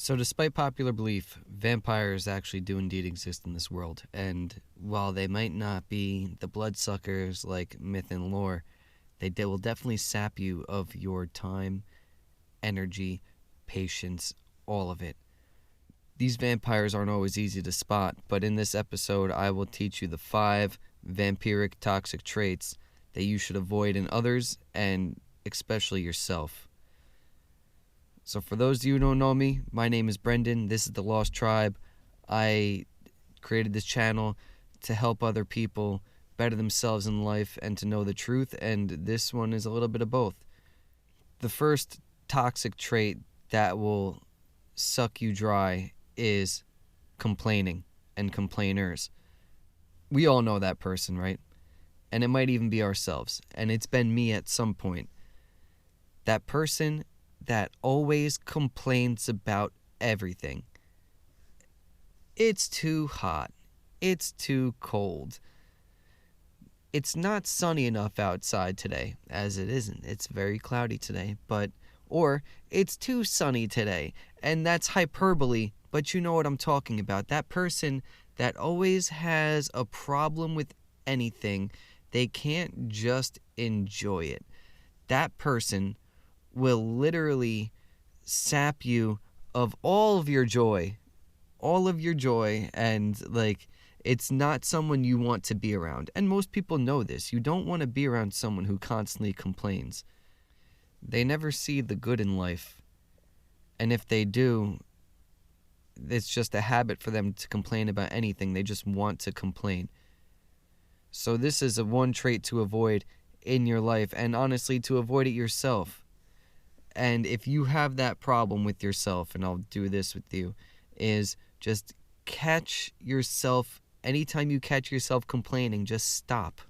So, despite popular belief, vampires actually do indeed exist in this world. And while they might not be the bloodsuckers like myth and lore, they will definitely sap you of your time, energy, patience, all of it. These vampires aren't always easy to spot, but in this episode, I will teach you the 5 vampiric toxic traits that you should avoid in others and especially yourself. So for those of you who don't know me, my name is Brendan. This is The Lost Tribe. I created this channel to help other people better themselves in life and to know the truth, and this one is a little bit of both. The first toxic trait that will suck you dry is complaining and complainers. We all know that person, right? And it might even be ourselves, and it's been me at some point. That person that always complains about everything. It's too hot. It's too cold. It's not sunny enough outside today, as it isn't. It's very cloudy today, or it's too sunny today, and that's hyperbole, but you know what I'm talking about. That person that always has a problem with anything, they can't just enjoy it. That person will literally sap you of all of your joy, and it's not someone you want to be around. And most people know this. You don't want to be around someone who constantly complains. They never see the good in life, and if they do, it's just a habit for them to complain about anything. They just want to complain. So this is one trait to avoid in your life, and honestly, to avoid it yourself. And if you have that problem with yourself, and I'll do this with you, is just catch yourself. Anytime you catch yourself complaining, just stop.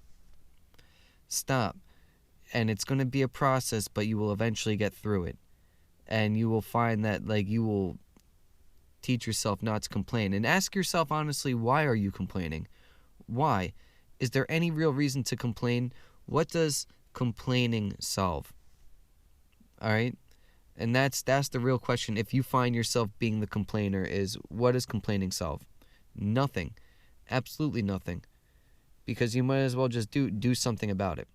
Stop. And it's going to be a process, but you will eventually get through it. And you will find that you will teach yourself not to complain. And ask yourself honestly, why are you complaining? Why? Is there any real reason to complain? What does complaining solve? All right? And that's the real question. If you find yourself being the complainer, is what does complaining solve? Nothing. Absolutely nothing. Because you might as well just do something about it.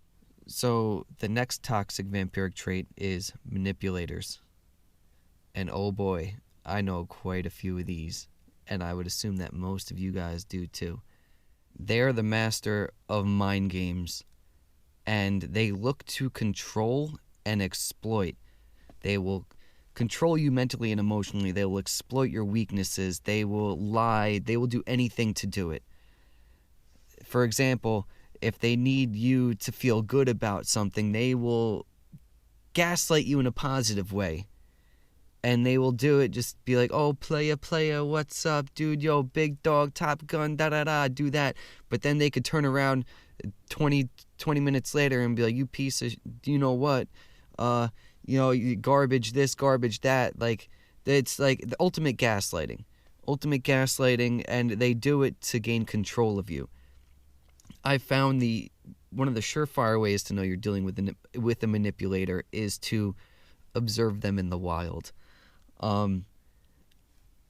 So the next toxic vampiric trait is manipulators. And oh boy, I know quite a few of these. And I would assume that most of you guys do too. They are the master of mind games. And they look to control and exploit. They will control you mentally and emotionally. They will exploit your weaknesses. They will lie. They will do anything to do it. For example, if they need you to feel good about something, they will gaslight you in a positive way. And they will do it, just be like, oh, playa, what's up, dude, yo, big dog, Top Gun, da-da-da, do that. But then they could turn around 20 minutes later and be like, you piece of, you know what, garbage this, garbage that. It's like the ultimate gaslighting, and they do it to gain control of you. I found one of the surefire ways to know you're dealing with a manipulator is to observe them in the wild.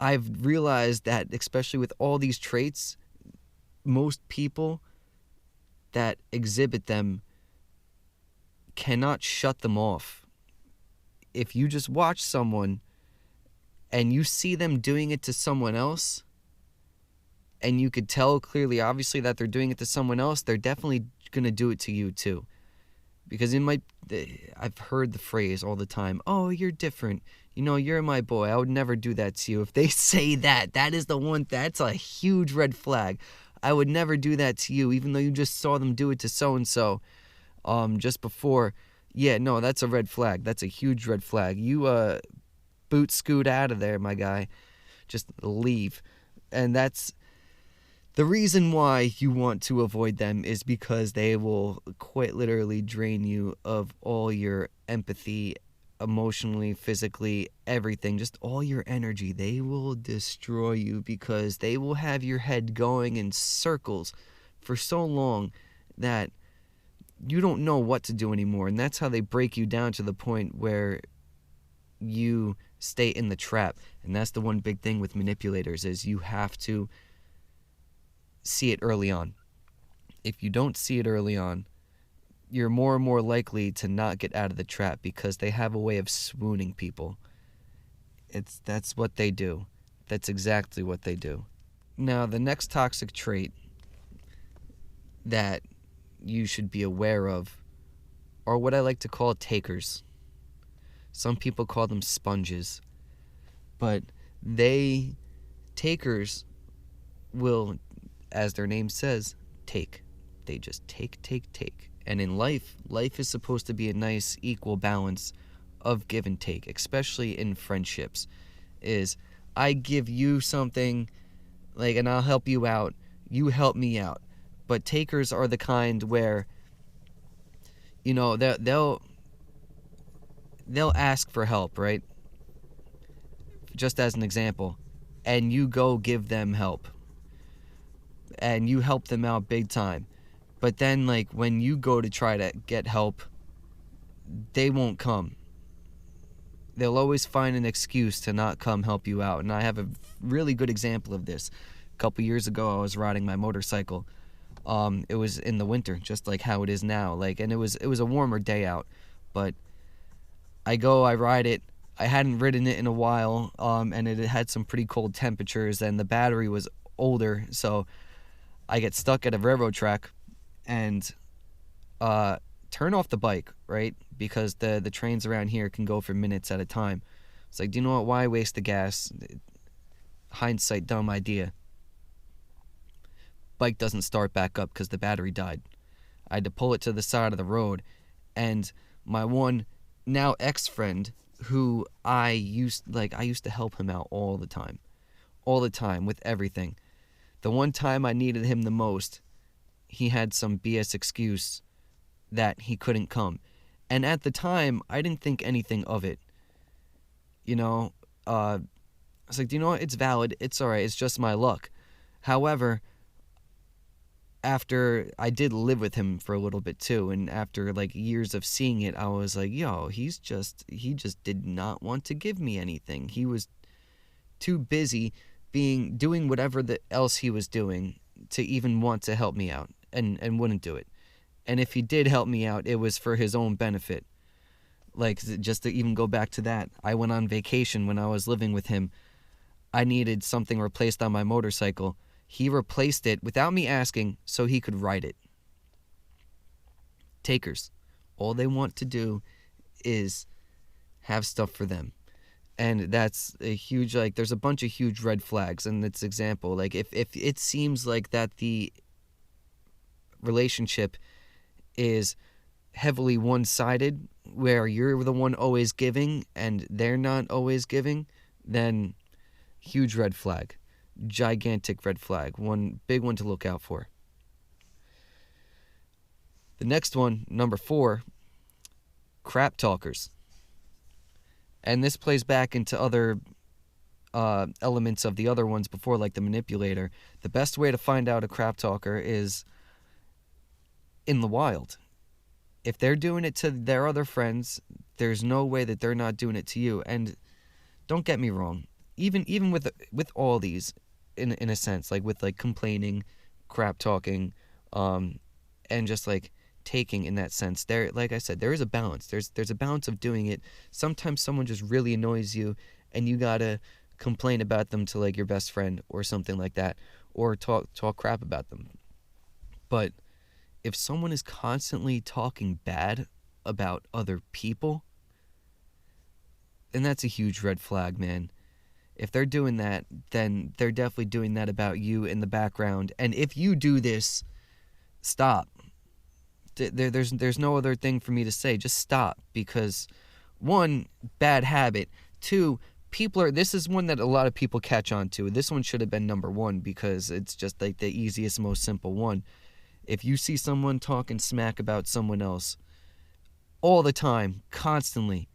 I've realized that, especially with all these traits, most people that exhibit them cannot shut them off. If you just watch someone and you see them doing it to someone else, and you could tell clearly, obviously, that they're doing it to someone else, they're definitely going to do it to you too. Because I've heard the phrase all the time, oh, you're different. You're my boy. I would never do that to you. If they say that is that's a huge red flag. I would never do that to you, even though you just saw them do it to so-and-so just before. Yeah, no, that's a red flag. That's a huge red flag. You boot scoot out of there, my guy. Just leave. And that's the reason why you want to avoid them, is because they will quite literally drain you of all your empathy, emotionally, physically, everything, just all your energy. They will destroy you because they will have your head going in circles for so long that you don't know what to do anymore. And that's how they break you down to the point where you stay in the trap. And that's the one big thing with manipulators, is you have to see it early on. If you don't see it early on, you're more and more likely to not get out of the trap, because they have a way of swooning people. That's what they do. That's exactly what they do. Now, the next toxic trait that you should be aware of are what I like to call takers. Some people call them sponges, but takers will, as their name says, take. They just take. And in life is supposed to be a nice equal balance of give and take, especially in friendships. Is I give you something, like, and I'll help you out, you help me out. But takers are the kind where, you know, they'll ask for help, right? Just as an example, and you go give them help, and you help them out big time. But then, like, when you go to try to get help, they won't come. They'll always find an excuse to not come help you out. And I have a really good example of this. A couple years ago, I was riding my motorcycle. It was in the winter, just like how it is now. Like, and it was a warmer day out. But I ride it. I hadn't ridden it in a while, and it had some pretty cold temperatures, and the battery was older, so I get stuck at a railroad track and turn off the bike, right? Because the trains around here can go for minutes at a time. It's like, do you know what? Why waste the gas? Hindsight, dumb idea. Bike doesn't start back up because the battery died. I had to pull it to the side of the road, and my one now ex-friend, who I used to help him out all the time with everything. The one time I needed him the most, he had some BS excuse that he couldn't come. And at the time, I didn't think anything of it. You know, I was like, do you know what? It's valid. It's all right. It's just my luck. However, after I did live with him for a little bit too, and after like years of seeing it, I was like, yo, he just did not want to give me anything. He was too busy doing whatever else he was doing to even want to help me out, and wouldn't do it. And if he did help me out, it was for his own benefit. Like, just to even go back to that, I went on vacation when I was living with him. I needed something replaced on my motorcycle. He replaced it without me asking so he could ride it. Takers. All they want to do is have stuff for them. And that's a huge, like, there's a bunch of huge red flags in this example. Like, if it seems like that the relationship is heavily one-sided, where you're the one always giving and they're not always giving, then huge red flag. Gigantic red flag. One big one to look out for. The next one, number 4, crap talkers. And this plays back into other elements of the other ones before, like the manipulator. The best way to find out a crap talker is in the wild. If they're doing it to their other friends, there's no way that they're not doing it to you. And don't get me wrong, even with all these, in a sense, like with like complaining, crap talking, and just like taking in that sense, there, like I said, there is a balance. There's a balance of doing it. Sometimes someone just really annoys you, and you gotta complain about them to like your best friend or something like that, or talk crap about them. But if someone is constantly talking bad about other people, then that's a huge red flag, man. If they're doing that, then they're definitely doing that about you in the background. And if you do this, stop. There's no other thing for me to say. Just stop, because 1, bad habit. 2, this is one that a lot of people catch on to. This one should have been number 1 because it's just like the easiest, most simple one. If you see someone talking smack about someone else all the time, constantly,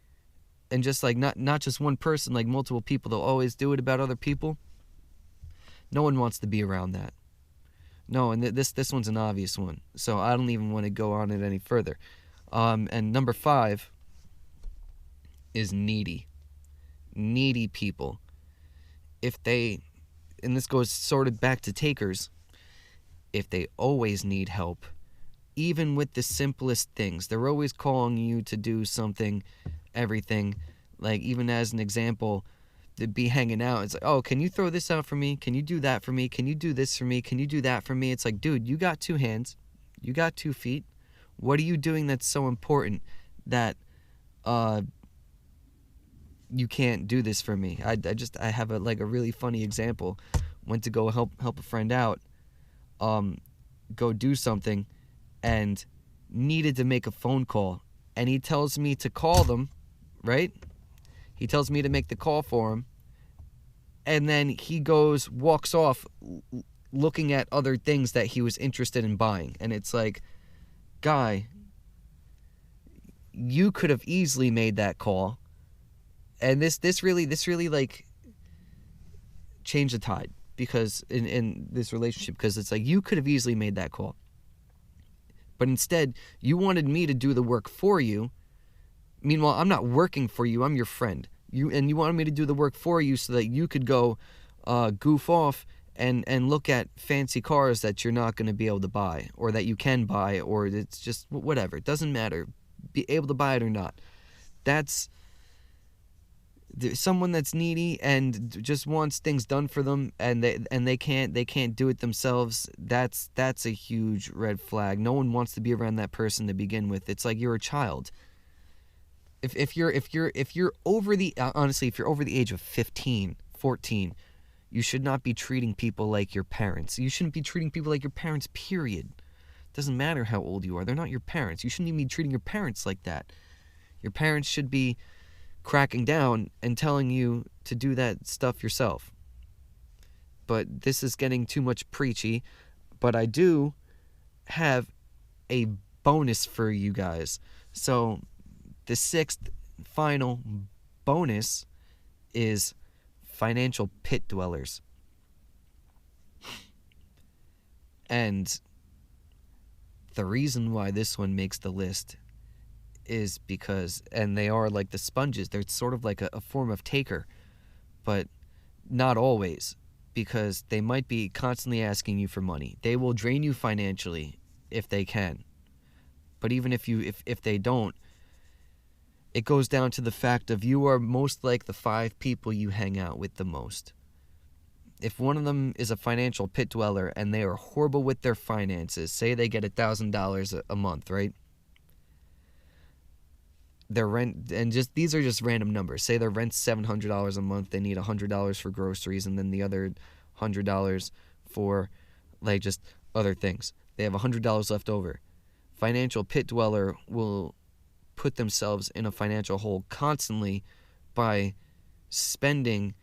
and just like not just one person, like multiple people, they'll always do it about other people, no one wants to be around that. No, and this one's an obvious one, so I don't even want to go on it any further. And number 5 is needy. needy people, if they, and this goes sort of back to takers, if they always need help, even with the simplest things, they're always calling you to do something, everything. Like, even as an example, to be hanging out, it's like, oh, can you throw this out for me? Can you do that for me? Can you do this for me? Can you do that for me? It's like, dude, you got 2 hands, you got 2 feet. What are you doing that's so important that you can't do this for me? I have a really funny example. Went to go help a friend out, go do something, and needed to make a phone call, and he tells me to call them, right? He tells me to make the call for him, and then he walks off looking at other things that he was interested in buying. And it's like, guy, you could have easily made that call. And this really like changed the tide, because in this relationship, because it's like, you could have easily made that call, but instead you wanted me to do the work for you. Meanwhile, I'm not working for you, I'm your friend. You wanted me to do the work for you so that you could go goof off and look at fancy cars that you're not going to be able to buy, or that you can buy, or it's just whatever. It doesn't matter. Be able to buy it or not. That's someone that's needy and just wants things done for them, and they can't do it themselves. That's a huge red flag. No one wants to be around that person to begin with. It's like you're a child. If you're over the honestly, if you're over the age of 15, 14, you should not be treating people like your parents. You shouldn't be treating people like your parents, period. It doesn't matter how old you are. They're not your parents. You shouldn't even be treating your parents like that. Your parents should be cracking down and telling you to do that stuff yourself. But this is getting too much preachy. But I do have a bonus for you guys. So the 6th final bonus is financial pit dwellers. And the reason why this one makes the list is because, and they are like the sponges, they're sort of like a form of taker, but not always, because they might be constantly asking you for money. They will drain you financially if they can. But even if they don't, it goes down to the fact of, you are most like the 5 people you hang out with the most. If one of them is a financial pit dweller and they are horrible with their finances, say they get $1,000 a month, right? Their rent, and just these are just random numbers. Say their rent's $700 a month, they need $100 for groceries, and then the other $100 for like just other things. They have $100 left over. Financial pit dweller will put themselves in a financial hole constantly by spending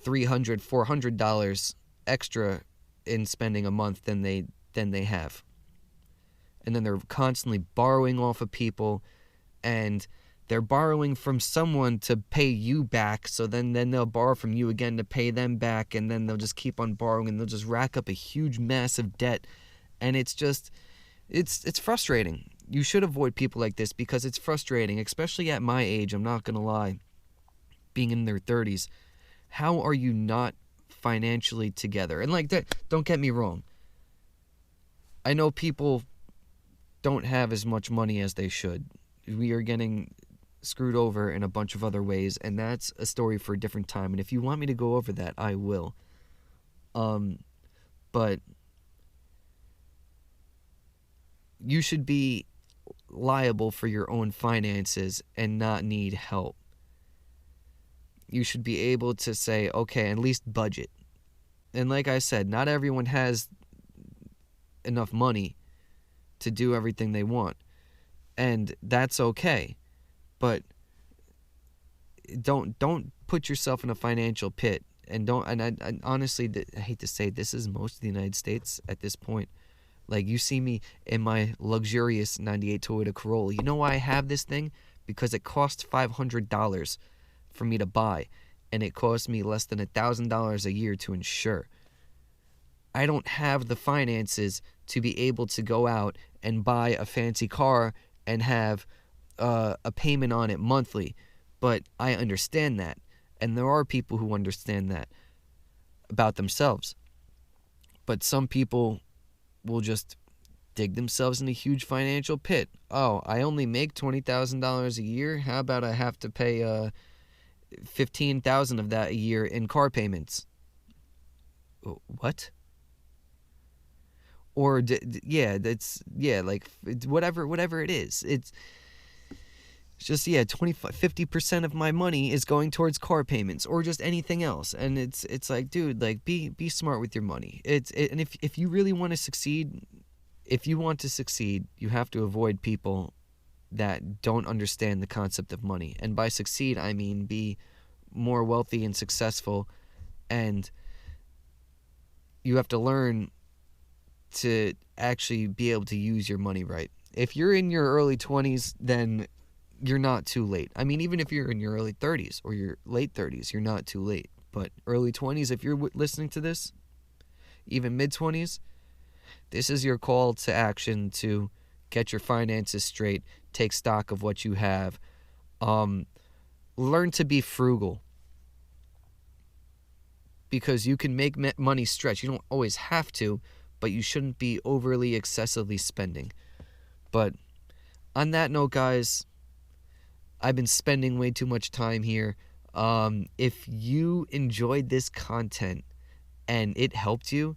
$300, $400 extra in spending a month than they have. And then they're constantly borrowing off of people, and they're borrowing from someone to pay you back, so then they'll borrow from you again to pay them back, and then they'll just keep on borrowing, and they'll just rack up a huge, massive debt. And it's just, it's frustrating. You should avoid people like this, because it's frustrating, especially at my age, I'm not going to lie, being in their 30s. How are you not financially together? And like that, don't get me wrong. I know people don't have as much money as they should. We are getting screwed over in a bunch of other ways, and that's a story for a different time. And if you want me to go over that, I will. But you should be liable for your own finances and not need help. You should be able to say, okay, at least budget. And like I said, not everyone has enough money to do everything they want, and that's okay. But don't put yourself in a financial pit, and I honestly, I hate to say, this is most of the United States at this point. Like, you see me in my luxurious 98 Toyota Corolla. You know why I have this thing? Because it costs $500 for me to buy, and it costs me less than $1,000 a year to insure. I don't have the finances to be able to go out and buy a fancy car and have a payment on it monthly, but I understand that. And there are people who understand that about themselves. But some people will just dig themselves in a huge financial pit. Oh, I only make $20,000 a year. How about I have to pay $15,000 of that a year in car payments? What? Or like whatever it is. It's just 50% of my money is going towards car payments or just anything else. And it's like, dude, like be smart with your money. And if you really want to succeed, you have to avoid people that don't understand the concept of money. And by succeed, I mean be more wealthy and successful, and you have to learn to actually be able to use your money right. If you're in your early 20s, then you're not too late. I mean, even if you're in your early 30s or your late 30s, you're not too late. But early 20s, if you're listening to this, even mid 20s, this is your call to action to get your finances straight, take stock of what you have, learn to be frugal, because you can make money stretch. You don't always have to, but you shouldn't be overly excessively spending. But on that note, guys, I've been spending way too much time here. If you enjoyed this content and it helped you,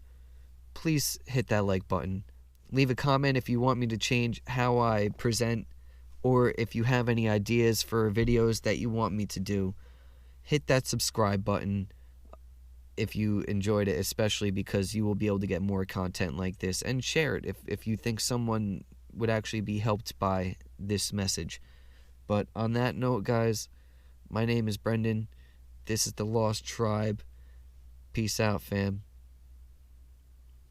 please hit that like button. Leave a comment if you want me to change how I present, or if you have any ideas for videos that you want me to do. Hit that subscribe button if you enjoyed it, especially because you will be able to get more content like this, and share it if you think someone would actually be helped by this message. But on that note, guys, my name is Brendan. This is the Lost Tribe. Peace out, fam.